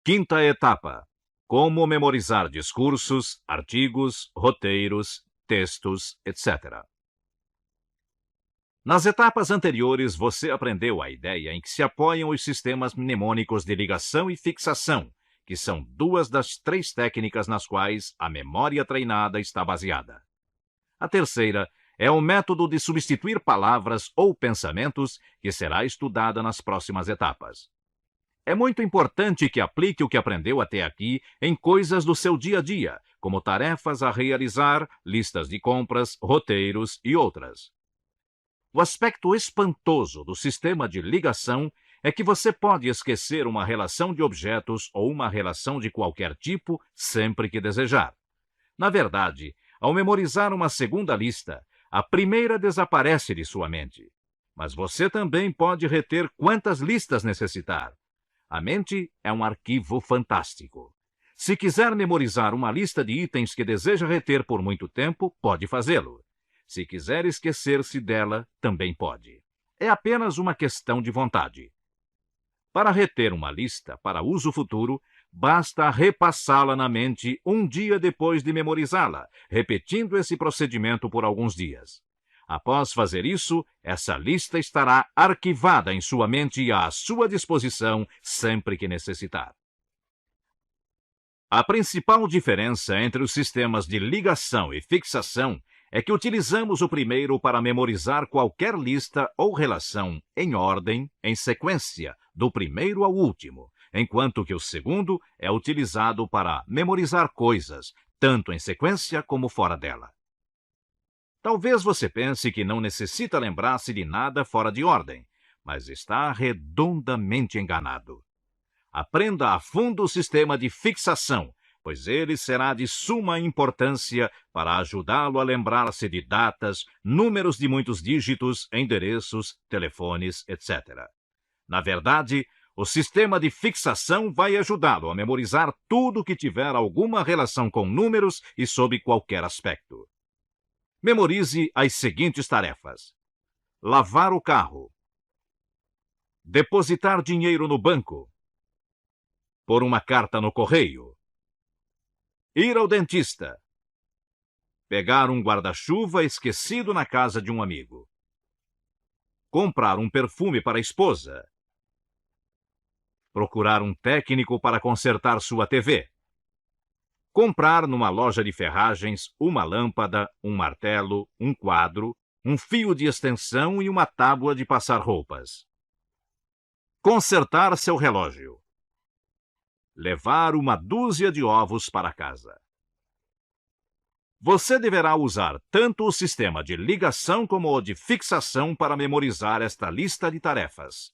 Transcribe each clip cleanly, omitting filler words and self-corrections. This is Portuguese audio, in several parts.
Quinta etapa: como memorizar discursos, artigos, roteiros, textos, etc. Nas etapas anteriores, você aprendeu a ideia em que se apoiam os sistemas mnemônicos de ligação e fixação, que são duas das três técnicas nas quais a memória treinada está baseada. A terceira é o método de substituir palavras ou pensamentos, que será estudada nas próximas etapas. É muito importante que aplique o que aprendeu até aqui em coisas do seu dia a dia, como tarefas a realizar, listas de compras, roteiros e outras. O aspecto espantoso do sistema de ligação é que você pode esquecer uma relação de objetos ou uma relação de qualquer tipo sempre que desejar. Na verdade, ao memorizar uma segunda lista, a primeira desaparece de sua mente. Mas você também pode reter quantas listas necessitar. A mente é um arquivo fantástico. Se quiser memorizar uma lista de itens que deseja reter por muito tempo, pode fazê-lo. Se quiser esquecer-se dela, também pode. É apenas uma questão de vontade. Para reter uma lista para uso futuro, basta repassá-la na mente um dia depois de memorizá-la, repetindo esse procedimento por alguns dias. Após fazer isso, essa lista estará arquivada em sua mente e à sua disposição sempre que necessitar. A principal diferença entre os sistemas de ligação e fixação é que utilizamos o primeiro para memorizar qualquer lista ou relação em ordem, em sequência, do primeiro ao último, enquanto que o segundo é utilizado para memorizar coisas, tanto em sequência como fora dela. Talvez você pense que não necessita lembrar-se de nada fora de ordem, mas está redondamente enganado. Aprenda a fundo o sistema de fixação, pois ele será de suma importância para ajudá-lo a lembrar-se de datas, números de muitos dígitos, endereços, telefones, etc. Na verdade, o sistema de fixação vai ajudá-lo a memorizar tudo que tiver alguma relação com números e sob qualquer aspecto. Memorize as seguintes tarefas: lavar o carro, depositar dinheiro no banco, pôr uma carta no correio, ir ao dentista, pegar um guarda-chuva esquecido na casa de um amigo, comprar um perfume para a esposa, procurar um técnico para consertar sua TV, comprar numa loja de ferragens uma lâmpada, um martelo, um quadro, um fio de extensão e uma tábua de passar roupas, consertar seu relógio, levar uma dúzia de ovos para casa. Você deverá usar tanto o sistema de ligação como o de fixação para memorizar esta lista de tarefas.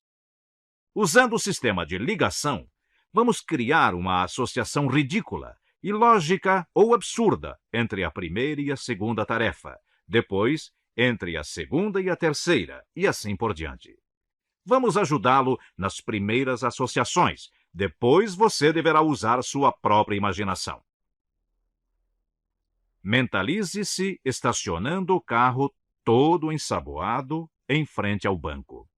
Usando o sistema de ligação, vamos criar uma associação ridícula, ilógica ou absurda entre a primeira e a segunda tarefa, depois entre a segunda e a terceira, e assim por diante. Vamos ajudá-lo nas primeiras associações, depois você deverá usar sua própria imaginação. Mentalize-se estacionando o carro todo ensaboado em frente ao banco.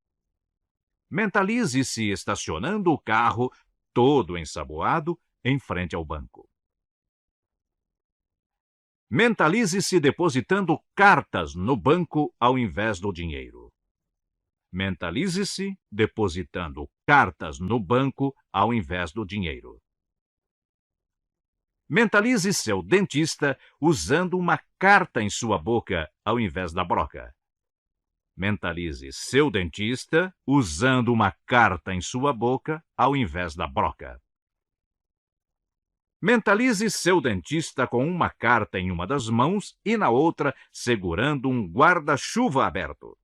Mentalize-se estacionando o carro todo ensaboado em frente ao banco. Mentalize-se depositando cartas no banco ao invés do dinheiro. Mentalize-se depositando cartas no banco ao invés do dinheiro. Mentalize seu dentista usando uma carta em sua boca ao invés da broca. Mentalize seu dentista usando uma carta em sua boca ao invés da broca. Mentalize seu dentista com uma carta em uma das mãos e na outra segurando um guarda-chuva aberto.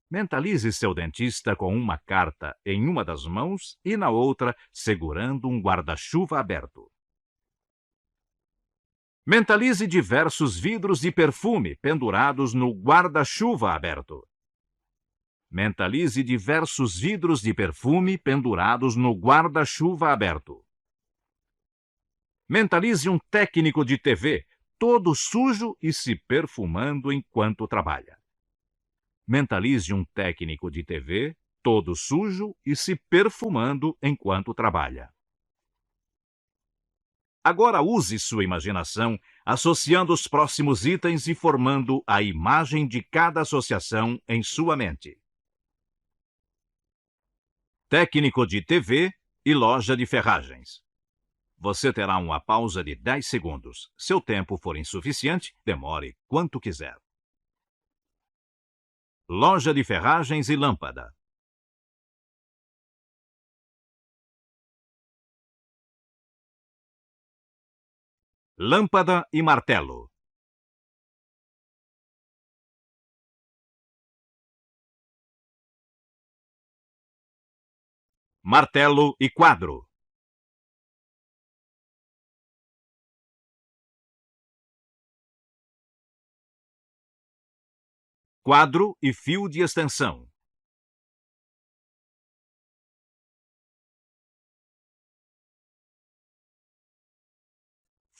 Mentalize seu dentista com uma carta em uma das mãos e na outra segurando um guarda-chuva aberto. Mentalize diversos vidros de perfume pendurados no guarda-chuva aberto. Mentalize diversos vidros de perfume pendurados no guarda-chuva aberto. Mentalize um técnico de TV todo sujo e se perfumando enquanto trabalha. Mentalize um técnico de TV todo sujo e se perfumando enquanto trabalha. Agora use sua imaginação, associando os próximos itens e formando a imagem de cada associação em sua mente. Técnico de TV e loja de ferragens. Você terá uma pausa de 10 segundos. Se o tempo for insuficiente, demore quanto quiser. Loja de ferragens e lâmpada. Lâmpada e martelo. Martelo e quadro. Quadro e fio de extensão.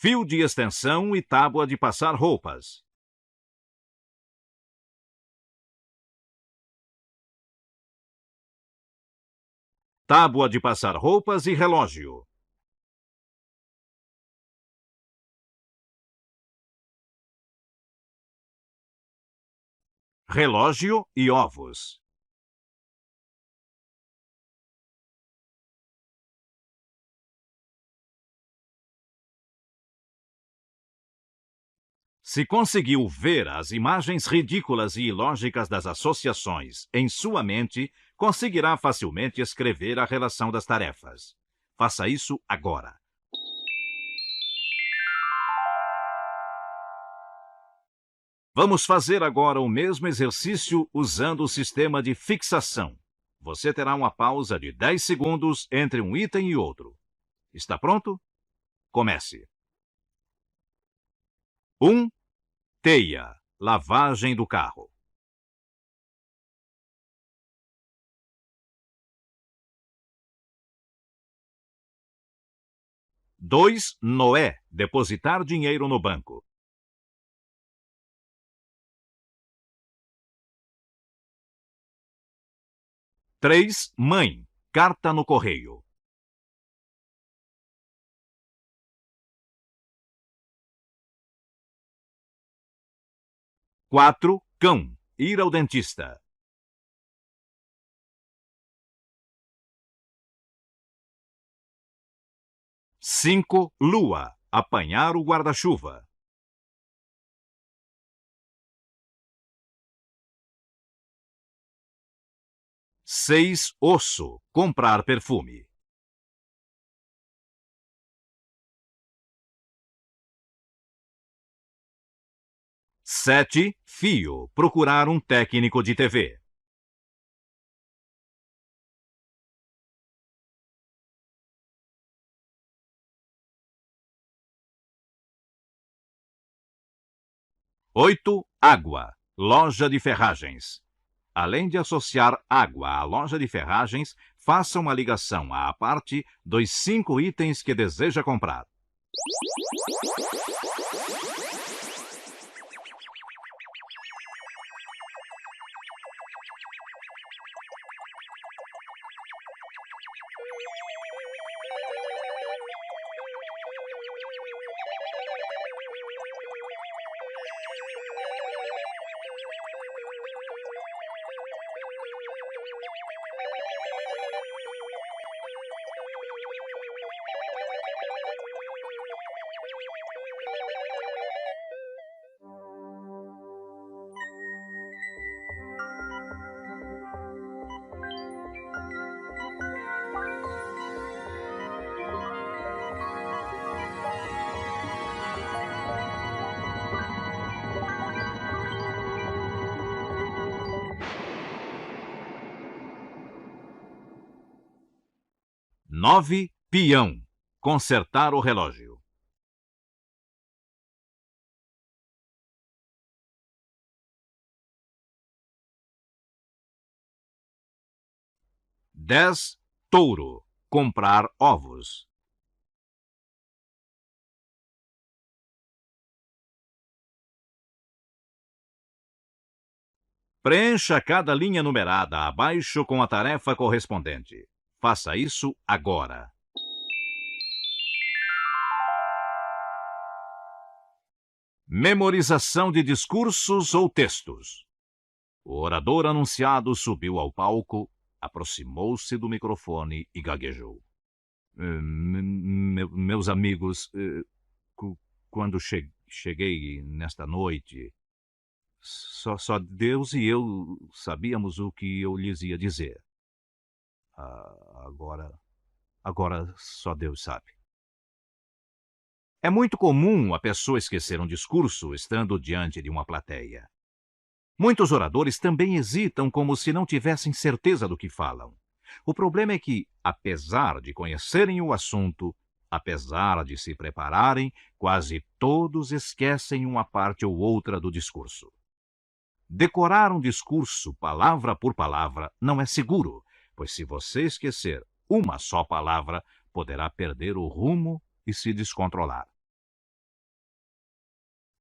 Fio de extensão e tábua de passar roupas. Tábua de passar roupas e relógio. Relógio e ovos. Se conseguiu ver as imagens ridículas e ilógicas das associações em sua mente, conseguirá facilmente escrever a relação das tarefas. Faça isso agora. Vamos fazer agora o mesmo exercício usando o sistema de fixação. Você terá uma pausa de 10 segundos entre um item e outro. Está pronto? Comece. 1. Teia. Lavagem do carro. 2. Noé. Depositar dinheiro no banco. 3. Mãe. Carta no correio. 4. Cão. Ir ao dentista. 5. Lua. Apanhar o guarda-chuva. 6. Osso. Comprar perfume. 7. Fio. Procurar um técnico de TV. 8. Água. Loja de ferragens. Além de associar água à loja de ferragens, faça uma ligação à parte dos 5 itens que deseja comprar. Nove. Peão. Consertar o relógio. 10. Touro. Comprar ovos. 'Preencha cada linha numerada abaixo com a tarefa correspondente. Faça isso agora. Memorização de discursos ou textos. O orador anunciado subiu ao palco, aproximou-se do microfone e gaguejou. Meus amigos, quando cheguei nesta noite, só Deus e eu sabíamos o que eu lhes ia dizer. Agora só Deus sabe. É muito comum a pessoa esquecer um discurso estando diante de uma plateia. Muitos oradores também hesitam como se não tivessem certeza do que falam. O problema é que, apesar de conhecerem o assunto, apesar de se prepararem, quase todos esquecem uma parte ou outra do discurso. Decorar um discurso, palavra por palavra, não é seguro, pois se você esquecer uma só palavra, poderá perder o rumo e se descontrolar.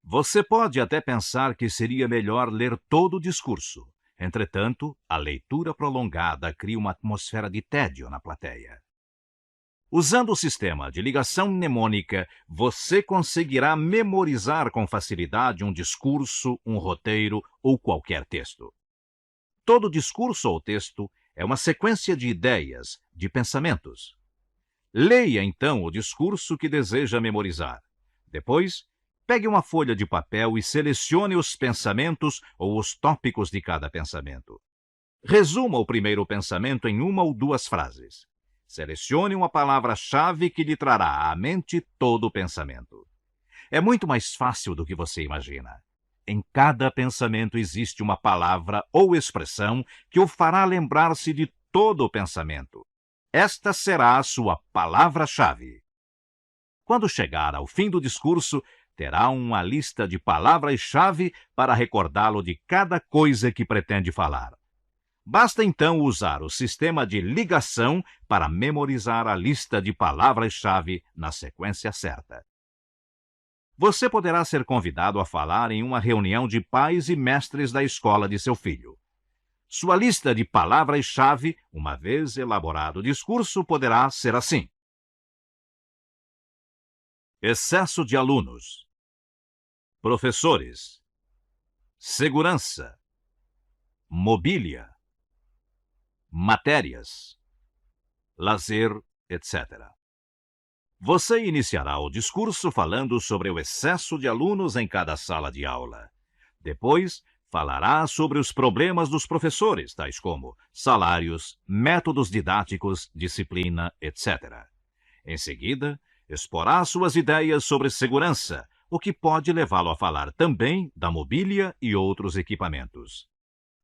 Você pode até pensar que seria melhor ler todo o discurso. Entretanto, a leitura prolongada cria uma atmosfera de tédio na plateia. Usando o sistema de ligação mnemônica, você conseguirá memorizar com facilidade um discurso, um roteiro ou qualquer texto. Todo discurso ou texto é uma sequência de ideias, de pensamentos. Leia, então, o discurso que deseja memorizar. Depois, pegue uma folha de papel e selecione os pensamentos ou os tópicos de cada pensamento. Resuma o primeiro pensamento em uma ou duas frases. Selecione uma palavra-chave que lhe trará à mente todo o pensamento. É muito mais fácil do que você imagina. Em cada pensamento existe uma palavra ou expressão que o fará lembrar-se de todo o pensamento. Esta será a sua palavra-chave. Quando chegar ao fim do discurso, terá uma lista de palavras-chave para recordá-lo de cada coisa que pretende falar. Basta então usar o sistema de ligação para memorizar a lista de palavras-chave na sequência certa. Você poderá ser convidado a falar em uma reunião de pais e mestres da escola de seu filho. Sua lista de palavras-chave, uma vez elaborado o discurso, poderá ser assim: excesso de alunos, professores, segurança, mobília, matérias, lazer, etc. Você iniciará o discurso falando sobre o excesso de alunos em cada sala de aula. Depois, falará sobre os problemas dos professores, tais como salários, métodos didáticos, disciplina, etc. Em seguida, exporá suas ideias sobre segurança, o que pode levá-lo a falar também da mobília e outros equipamentos.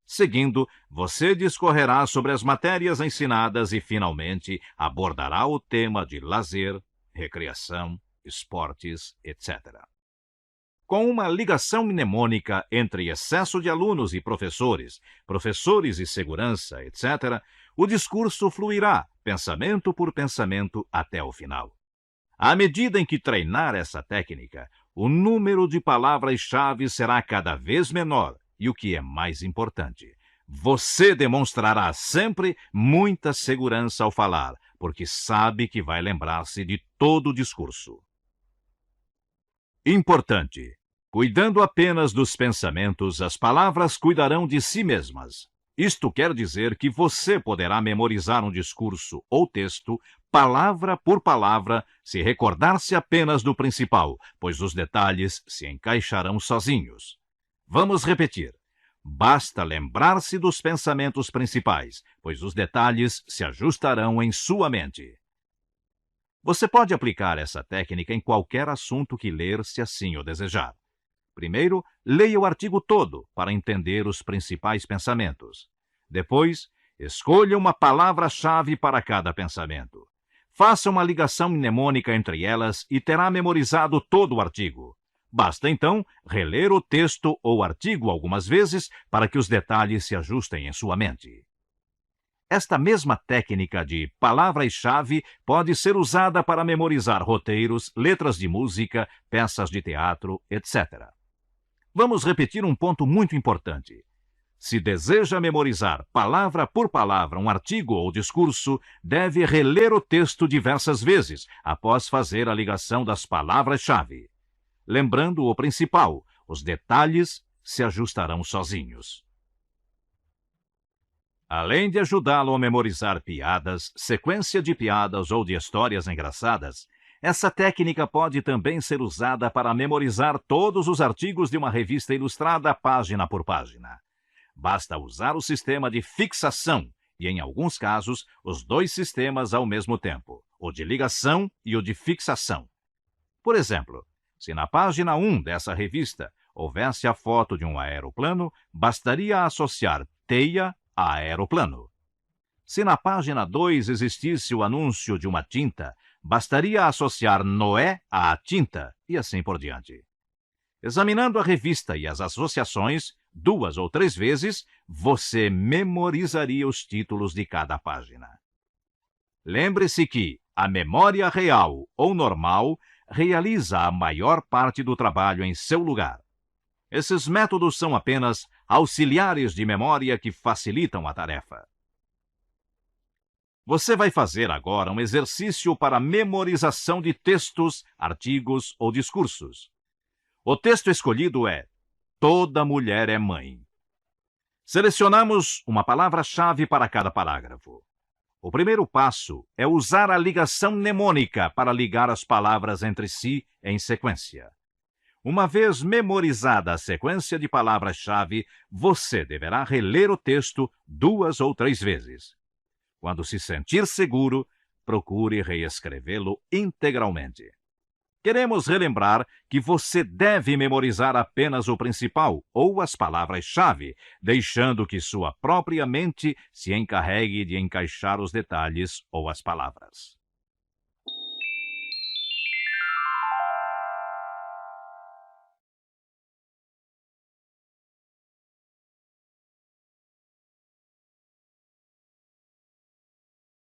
Seguindo, você discorrerá sobre as matérias ensinadas e, finalmente, abordará o tema de lazer, recreação, esportes, etc. Com uma ligação mnemônica entre excesso de alunos e professores, professores e segurança, etc., o discurso fluirá, pensamento por pensamento, até o final. À medida em que treinar essa técnica, o número de palavras-chave será cada vez menor e, o que é mais importante, você demonstrará sempre muita segurança ao falar, porque sabe que vai lembrar-se de todo o discurso. Importante: cuidando apenas dos pensamentos, as palavras cuidarão de si mesmas. Isto quer dizer que você poderá memorizar um discurso ou texto, palavra por palavra, se recordar-se apenas do principal, pois os detalhes se encaixarão sozinhos. Vamos repetir. Basta lembrar-se dos pensamentos principais, pois os detalhes se ajustarão em sua mente. Você pode aplicar essa técnica em qualquer assunto que ler, se assim o desejar. Primeiro, leia o artigo todo para entender os principais pensamentos. Depois, escolha uma palavra-chave para cada pensamento. Faça uma ligação mnemônica entre elas e terá memorizado todo o artigo. Basta, então, reler o texto ou artigo algumas vezes para que os detalhes se ajustem em sua mente. Esta mesma técnica de palavras-chave pode ser usada para memorizar roteiros, letras de música, peças de teatro, etc. Vamos repetir um ponto muito importante. Se deseja memorizar palavra por palavra um artigo ou discurso, deve reler o texto diversas vezes, após fazer a ligação das palavras-chave. lembrando o principal: os detalhes se ajustarão sozinhos. Além de ajudá-lo a memorizar piadas, sequência de piadas ou de histórias engraçadas, essa técnica pode também ser usada para memorizar todos os artigos de uma revista ilustrada página por página. Basta usar o sistema de fixação e, em alguns casos, os dois sistemas ao mesmo tempo, o de ligação e o de fixação. Por exemplo, se na página 1 dessa revista houvesse a foto de um aeroplano, bastaria associar teia a aeroplano. Se na página 2 existisse o anúncio de uma tinta, bastaria associar Noé à tinta e assim por diante. Examinando a revista e as associações 2 ou 3 vezes, você memorizaria os títulos de cada página. Lembre-se que a memória real ou normal realiza a maior parte do trabalho em seu lugar. Esses métodos são apenas auxiliares de memória que facilitam a tarefa. Você vai fazer agora um exercício para memorização de textos, artigos ou discursos. O texto escolhido é Toda mulher é mãe. Selecionamos uma palavra-chave para cada parágrafo. O primeiro passo é usar a ligação mnemônica para ligar as palavras entre si em sequência. Uma vez memorizada a sequência de palavras-chave, você deverá reler o texto 2 ou 3 vezes. Quando se sentir seguro, procure reescrevê-lo integralmente. Queremos relembrar que você deve memorizar apenas o principal ou as palavras-chave, deixando que sua própria mente se encarregue de encaixar os detalhes ou as palavras.